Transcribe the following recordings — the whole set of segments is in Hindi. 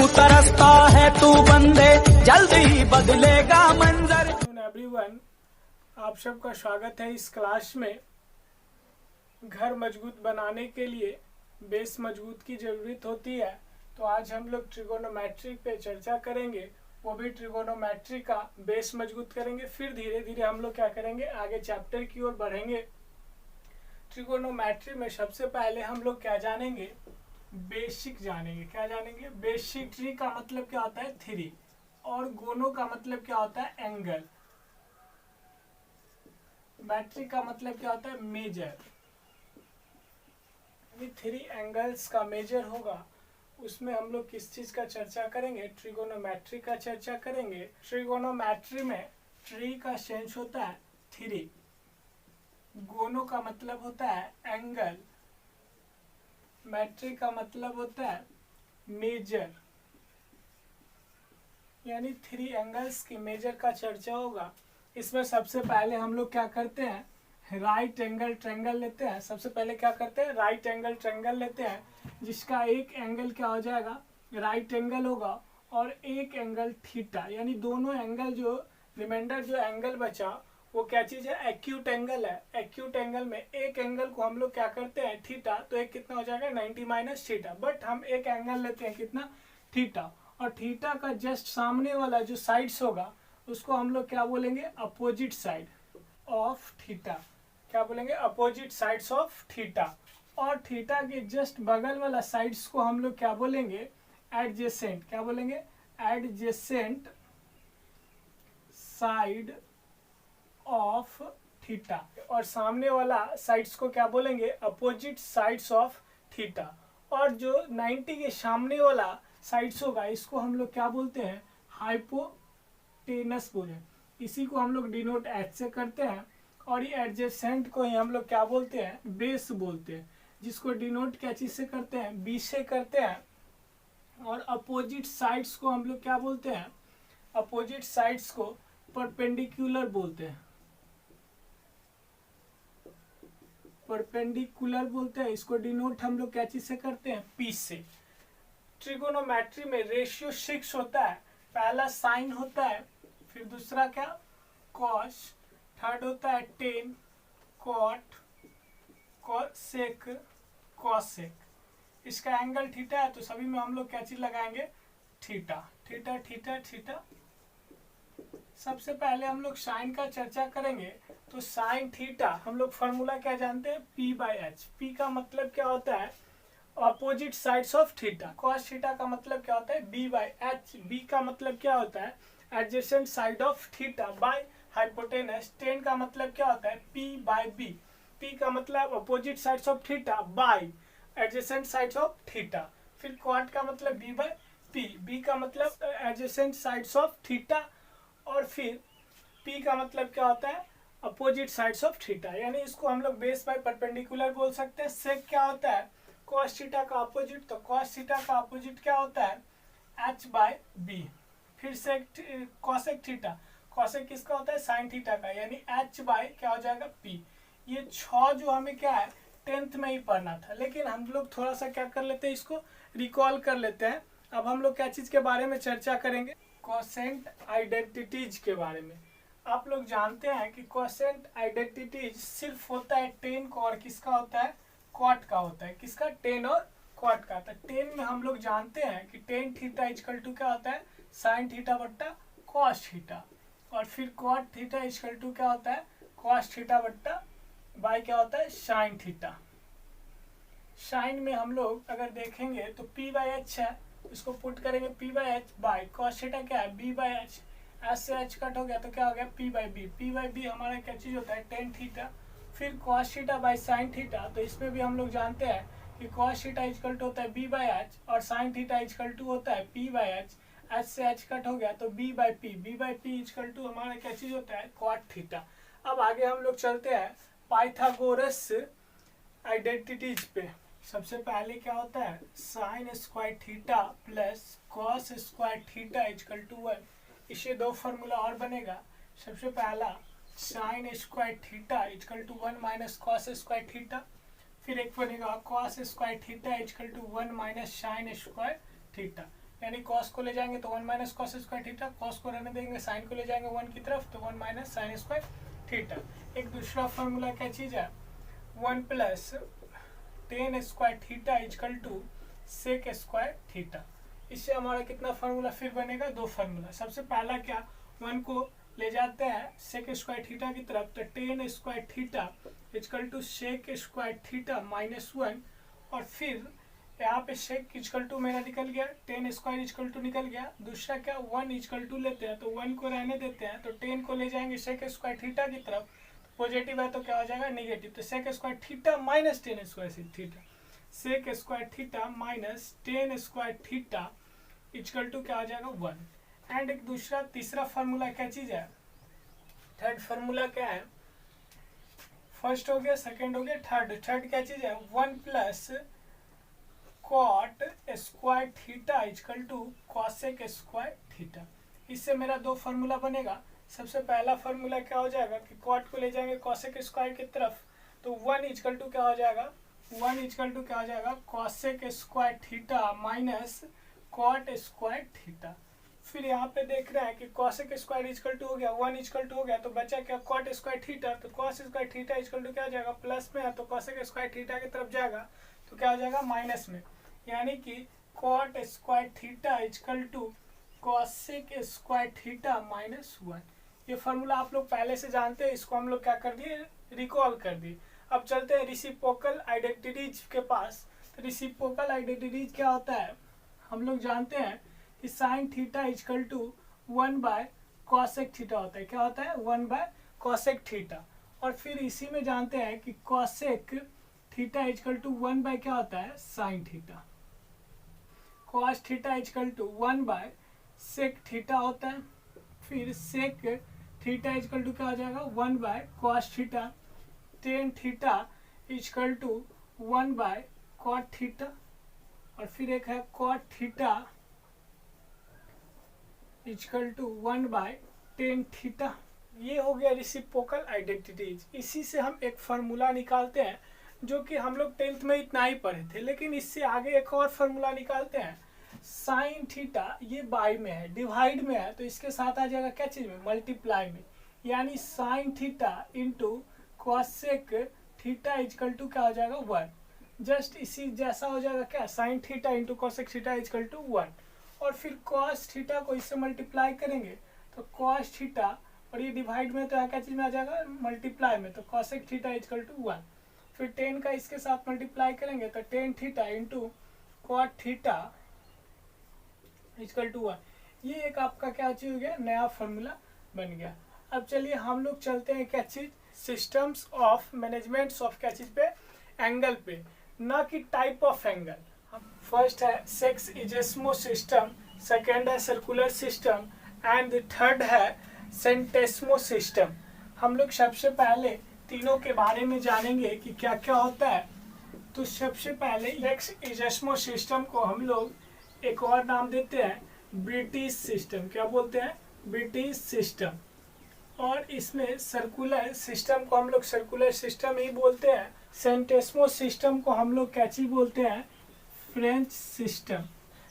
तरसता है तू बंदे, जल्दी बदलेगा मंजर। एवरीवन, आप सबका स्वागत है इस क्लास में। घर मजबूत बनाने के लिए बेस मजबूत की ज़रूरत होती है, तो आज हम लोग ट्रिगोनोमेट्री पे चर्चा करेंगे, वो भी ट्रिगोनोमेट्री का बेस मजबूत करेंगे। फिर धीरे धीरे हम लोग क्या करेंगे, आगे चैप्टर की ओर बढ़ेंगे। ट्रिगोनोमेट्री में सबसे पहले हम लोग क्या जानेंगे, बेसिक जानेंगे। क्या जानेंगे? बेसिक। ट्री का मतलब क्या होता है? थ्री। और गोनो का मतलब क्या होता है? एंगल। मैट्रिक का मतलब क्या होता है? मेजर। थ्री एंगल्स का मेजर होगा, उसमें हम लोग किस चीज का चर्चा करेंगे? ट्रिगोनोमेट्री का चर्चा करेंगे। ट्रिगोनोमेट्री में ट्री का सेंस होता है थ्री, गोनो का मतलब होता है एंगल, मैट्रिक का मतलब होता है मेजर, यानी थ्री एंगल्स की मेजर का चर्चा होगा। इसमें सबसे पहले हम लोग क्या करते हैं, राइट एंगल ट्रायंगल लेते हैं। सबसे पहले क्या करते हैं, राइट एंगल ट्रायंगल लेते हैं, जिसका एक एंगल क्या हो जाएगा, राइट एंगल होगा, और एक एंगल थीटा, यानी दोनों एंगल जो रिमाइंडर जो एंगल बचा वो क्या चीज है? एक्यूट एंगल है। एक्यूट एंगल में एक एंगल को हम लोग क्या करते हैं, थीटा, तो एक कितना हो जाएगा, 90 माइनस थीटा। बट हम एक एंगल लेते हैं कितना, थीटा, और थीटा का जस्ट सामने वाला जो साइड्स होगा उसको हम लोग क्या बोलेंगे, अपोजिट साइड ऑफ थीटा। क्या बोलेंगे? Opposite sides of theta. और थीटा के जस्ट बगल वाला साइड्स को हम लोग क्या बोलेंगे, एडजेसेंट। क्या बोलेंगे? Adjacent side of theta. और सामने वाला साइड्स को क्या बोलेंगे, अपोजिट साइड्स ऑफ थीटा। और जो 90 के सामने वाला साइड्स होगा इसको हम लोग क्या बोलते हैं, हाइपोटेनस बोले। इसी को हम लोग डिनोट एच से करते हैं। और ये एडजेसेंट को ही हम लोग क्या बोलते हैं, बेस बोलते हैं, जिसको डिनोट क्या चीज से करते हैं, बी से करते हैं। और अपोजिट साइड्स को हम लोग क्या बोलते हैं, अपोजिट साइड्स को परपेंडिकुलर बोलते हैं, परपेंडिकुलर बोलते हैं। इसको डिनोट हम लोग क्या चीज से करते हैं, पी से। ट्रिगोनोमेट्री में रेशियो 6 होता है। पहला साइन होता है, फिर दूसरा क्या, कॉस, थर्ड होता है टेन, कॉट, कोसेक, कॉसेक। इसका एंगल थीटा है, तो सभी में हम लोग क्या चीज लगाएंगे, थीटा। Theta theta theta. सबसे पहले हम लोग साइन का चर्चा करेंगे। तो साइन थीटा हम लोग फॉर्मूला क्या जानते हैं, पी बाई एच। पी का मतलब क्या होता है, opposite sides of theta. Cos theta का मतलब क्या होता है, बी बाई एच। बी का मतलब क्या होता है, adjacent side of theta by hypotenuse. Ten का मतलब क्या होता है, पी बाई बी। पी का मतलब opposite sides of theta by adjacent sides of theta. फिर क्वाट का मतलब बी बाई पी। बी का मतलब एडजेसेंट साइड्स ऑफ थीटा। और फिर पी का मतलब क्या होता है, अपोजिट साइड्स ऑफ थीटा, यानी इसको हम लोग बेस बाय परपेंडिकुलर बोल सकते हैं। सेक क्या होता है, कॉस थीटा का अपोजिट, तो कॉस थीटा का अपोजिट क्या होता है, एच बाय बी। फिर से कॉसेक थीटा, कॉसेक किसका होता है, साइन थीटा का, यानी एच बाय क्या हो जाएगा, पी। ये 6 जो हमें क्या है, 10th में ही पढ़ना था, लेकिन हम लोग थोड़ा सा क्या कर लेते हैं, इसको रिकॉल कर लेते हैं। अब हम लोग क्या चीज के बारे में चर्चा करेंगे, कोसेंट आइडेंटिटीज के बारे में। आप लोग जानते हैं कि कोसेंट आइडेंटिटीज सिर्फ होता है टेन का, और किसका होता है, क्वाट का होता है। किसका, टेन और क्वाट का। तो टेन में हम लोग जानते हैं कि टेन थीटा इजकल टू क्या होता है, साइन थीटा बट्टा कॉस थीटा। और फिर क्वाट थीटा इजकल टू क्या होता है, कॉस थीटा बट्टा बाय क्या होता है, साइन थीटा। साइन में हम लोग अगर देखेंगे तो पी बाई एच है, इसको पुट करेंगे P by H by cos theta क्या है, बी बाई एच। एच से एच कट हो गया तो क्या हो गया, P by B. P by B हमारा क्या चीज होता है, टेन थीटा। फिर cos theta by sine theta, तो इसमें भी हम लोग जानते हैं कि कॉस थीटा इजकल टू होता है बी बाई एच, और साइन थीटा इजकल टू होता है पी बाई एच। एच से एच कट हो गया तो B by P. B by P is equal to हमारा क्या चीज होता है, कॉट थीटा। अब आगे हम लोग चलते हैं पाइथागोरस आइडेंटिटीज पे। सबसे पहले क्या होता है, sine square theta plus cos square theta is equal to 1। इससे दो फॉर्मूला और बनेगा। सबसे पहला sine square theta is equal to 1 minus cos square theta. फिर एक बनेगा cos square theta is equal to 1 minus sine square theta. यानी कॉस को ले जाएंगे तो 1 minus cos square theta, cos को रहने देंगे, साइन को ले जाएंगे 1 की तरफ तो 1 माइनस साइन स्क्वायर थीटा। एक दूसरा फॉर्मूला क्या चीज़ है, 1 plus tan square theta is equal to sec square theta. इससे हमारा कितना फार्मूला फिर बनेगा, 2 फार्मूला। सबसे पहला क्या, 1 को ले जाते हैं सेक स्क्वायर थीटा की तरफ तो tan square theta is equal to sec square theta minus 1, और फिर यहाँ पे सेक इजकल टू मेरा निकल गया, टेन स्क्वायर इजकल टू निकल गया। दूसरा क्या, 1 इजकल टू लेते हैं तो 1 को रहने देते हैं तो 10 को ले जाएंगे सेक स्क्वायर थीटा की तरफ, पॉजिटिव है तो क्या हो जाएगा नेगेटिव, तो sec square theta minus tan square theta, sec square theta minus tan square theta is equal to क्या हो जाएगा 1। एंड एक दूसरा तीसरा फार्मूला क्या चीज़ है, थर्ड फार्मूला क्या है, फर्स्ट हो गया, सेकंड हो गया, थर्ड क्या चीज़ है, 1 plus cot square theta is equal to cosec square theta. इससे मेरा 2 फार्मूला बनेगा। सबसे पहला फार्मूला क्या हो जाएगा कि कॉट को ले जाएंगे कॉसेक स्क्वायर की तरफ तो 1 इजकल टू क्या हो जाएगा, 1 इजकल टू क्या हो जाएगा cosec square theta minus cot square theta. फिर यहाँ पे देख रहे हैं कि कॉसेक स्क्वायर इजकल टू हो गया, 1 इजकल टू हो गया तो बचा क्या कॉट स्क्वायर थीटा, तो cos square theta is equal to क्या हो जाएगा प्लस में है तो कॉसेक स्क्वायर थीटा की तरफ जाएगा तो क्या हो जाएगा माइनस में, यानी कि cot square theta is equal to cosec square theta minus 1। ये फार्मूला आप लोग पहले से जानते हैं, इसको हम लोग क्या कर दिए, रिकॉल कर दिए। अब चलते हैं रेसिप्रोकल आइडेंटिटीज के पास। तो रेसिप्रोकल आइडेंटिटीज क्या होता है, हम लोग जानते हैं कि sine theta is equal to 1 by cosec theta होता है। क्या होता है, 1 बाय कॉसेक थीटा। और फिर इसी में जानते हैं कि cosec theta is equal to 1 by क्या होता है, sine theta. Cos theta is equal to 1 by sec theta होता है। फिर सेक थीटा इजकल टू क्या हो जाएगा, 1 by cos theta. Tan theta is equal to 1 by cot theta. और फिर एक है cot theta is equal to 1 by tan theta. ये हो गया रेसिप्रोकल आइडेंटिटीज। इसी से हम एक फार्मूला निकालते हैं जो कि हम लोग 10th में इतना ही पढ़े थे, लेकिन इससे आगे एक और फार्मूला निकालते हैं। साइन थीटा ये बाई में है, डिवाइड में है, तो इसके साथ आ जाएगा क्या चीज में, मल्टीप्लाई में, यानी sine theta into cosec theta is equal to क्या हो जाएगा 1। जस्ट इसी जैसा हो जाएगा क्या, sine theta into cosec theta is equal to 1। और फिर कॉस थीटा को इससे मल्टीप्लाई करेंगे तो कॉस थीटा, और ये डिवाइड में तो क्या चीज में आ जाएगा, मल्टीप्लाई में, तो कॉसेक थीटा इजकल टू 1। फिर 10 का इसके साथ मल्टीप्लाई करेंगे तो tan theta into cot theta is equal to 1। ये एक आपका क्या चीज हो गया, नया फॉर्मूला बन गया। अब चलिए हम लोग चलते हैं क्या चीज, सिस्टम्स ऑफ मैनेजमेंट्स ऑफ क्या चीज पे, एंगल पे, ना कि टाइप ऑफ एंगल। फर्स्ट है सेक्स इजेस्मो सिस्टम, सेकेंड है सर्कुलर सिस्टम, एंड थर्ड है सेंटेस्मो सिस्टम। हम लोग सबसे पहले तीनों के बारे में जानेंगे कि क्या क्या होता है। तो सबसे पहले सेक्स इजेस्मो सिस्टम को हम लोग एक और नाम देते हैं ब्रिटिश सिस्टम। क्या बोलते हैं, ब्रिटिश सिस्टम। और इसमें सर्कुलर सिस्टम को हम लोग सर्कुलर सिस्टम ही बोलते हैं। सेंटेस्मो सिस्टम को हम लोग क्या चीज बोलते हैं, फ्रेंच सिस्टम।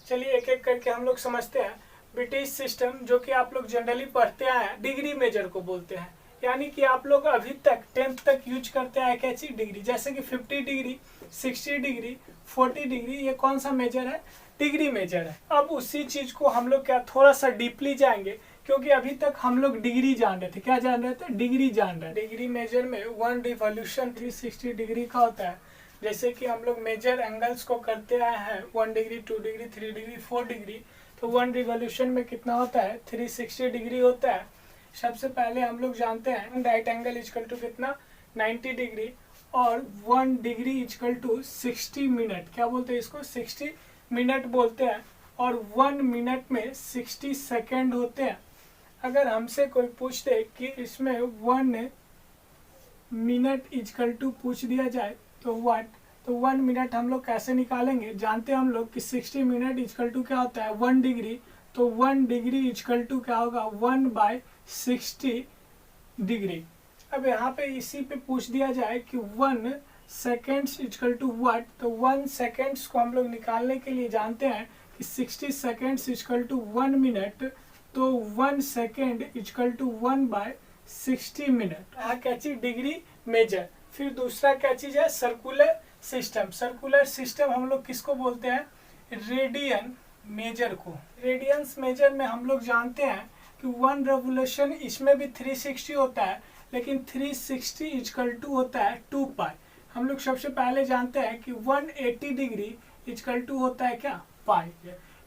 चलिए एक एक करके हम लोग समझते हैं। ब्रिटिश सिस्टम जो कि आप लोग जनरली पढ़ते आए हैं, डिग्री मेजर को बोलते हैं, यानी कि आप लोग अभी तक 10th तक यूज करते आए क्या चीज, डिग्री। जैसे कि 50 डिग्री, 60 डिग्री, 40 डिग्री, ये कौन सा मेजर है, डिग्री मेजर है। अब उसी चीज को हम लोग क्या थोड़ा सा डीपली जाएंगे, क्योंकि अभी तक हम लोग डिग्री जान रहे थे। क्या जान रहे थे, डिग्री जान रहे थे। डिग्री मेजर में 1 रिवॉल्यूशन 360 डिग्री का होता है। जैसे कि हम लोग मेजर एंगल्स को करते आए हैं 1 डिग्री, 2 डिग्री, 3 डिग्री, 4 डिग्री, तो 1 रिवॉल्यूशन में कितना होता है, 360 डिग्री होता है। सबसे पहले हम लोग जानते हैं राइट एंगल इजकल टू कितना, 90 डिग्री, और 1 डिग्री इजकल टू 60 मिनट। क्या बोलते हैं इसको, 60 मिनट बोलते हैं। और 1 मिनट में 60 सेकेंड होते हैं। अगर हमसे कोई पूछते कि इसमें 1 मिनट इजकल टू पूछ दिया जाए तो व्हाट, तो 1 मिनट हम लोग कैसे निकालेंगे, जानते हैं हम लोग कि 60 मिनट इजकल टू क्या होता है, 1 डिग्री, तो 1 डिग्री इजकल टू क्या होगा, 1/60 डिग्री। अब यहाँ पे इसी पे पूछ दिया जाए कि 1 सेकेंड्स इजकल टू व्हाट, तो 1 सेकेंड्स को हम लोग निकालने के लिए जानते हैं कि 60 सेकेंड्स इक्वल टू 1 मिनट, तो 1 सेकेंड इक्वल टू 1/60 मिनट। यहाँ क्या चीज डिग्री मेजर। फिर दूसरा क्या चीज है सर्कुलर सिस्टम। सर्कुलर सिस्टम हम लोग किसको बोलते हैं, रेडियन मेजर को। रेडियंस मेजर में हम लोग जानते हैं कि 1 रेवोल्यूशन, इसमें भी 360 होता है, लेकिन 360 इक्वल टू होता है 2 पाई। हम लोग सबसे पहले जानते हैं कि 180 डिग्री इक्वल टू होता है क्या, पाई।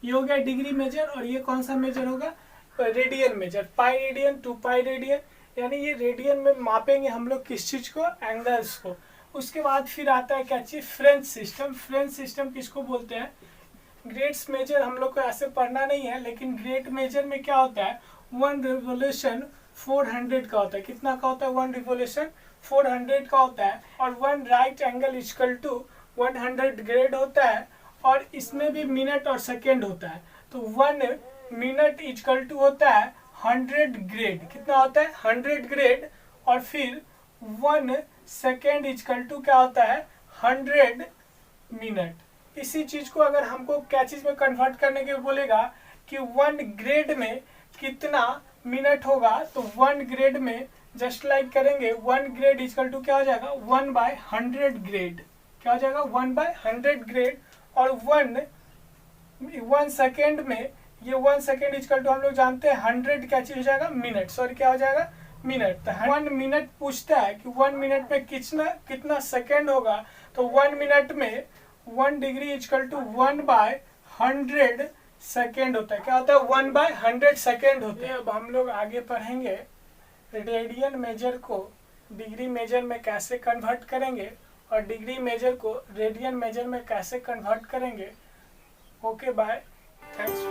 ये हो गया डिग्री मेजर। और ये कौन सा मेजर होगा, radian major. Pi radian, 2 pi radian, यानी ये रेडियन में मापेंगे हम लोग किस चीज को, एंगल्स को। उसके बाद फिर आता है क्या चीज, फ्रेंच सिस्टम। फ्रेंच सिस्टम किसको बोलते हैं, ग्रेड्स मेजर हम लोग को ऐसे पढ़ना नहीं है, लेकिन ग्रेड मेजर में क्या होता है, 1 रिवोल्यूशन 400 का होता है। कितना का होता है, 1 रिवोल्यूशन 400 का होता है। और 1 right angle equal to 100 grade होता है। और इसमें भी मिनट और सेकेंड होता है, तो 1 मिनट इक्वल टू होता है 100 ग्रेड। कितना होता है, 100 ग्रेड। और फिर 1 सेकेंड इक्वल टू क्या होता है, 100 मिनट। इसी चीज को अगर हमको क्या चीज में कन्वर्ट करने के बोलेगा कि 1 ग्रेड में कितना मिनट होगा, तो 1 ग्रेड में जस्ट लाइक करेंगे, 1 ग्रेड इक्वल टू क्या हो जाएगा, 1/100 ग्रेड। क्या हो जाएगा, 1/100 ग्रेड। और 1 सेकेंड में, ये 1 सेकेंड इक्वल टू हम लोग जानते हैं 100 क्या चीज हो जाएगा, मिनट। सॉरी क्या हो जाएगा, मिनट। तो 1 मिनट पूछता है कि 1 मिनट में कितना सेकेंड होगा, तो 1 मिनट में 1 डिग्री इक्वल टू 1/100 सेकेंड होता है। क्या होता है, 1/100 सेकेंड होता है। अब हम लोग आगे पढ़ेंगे रेडियन मेजर को डिग्री मेजर में कैसे कन्वर्ट करेंगे, और डिग्री मेजर को रेडियन मेजर में कैसे कन्वर्ट करेंगे। Okay bye, thanks.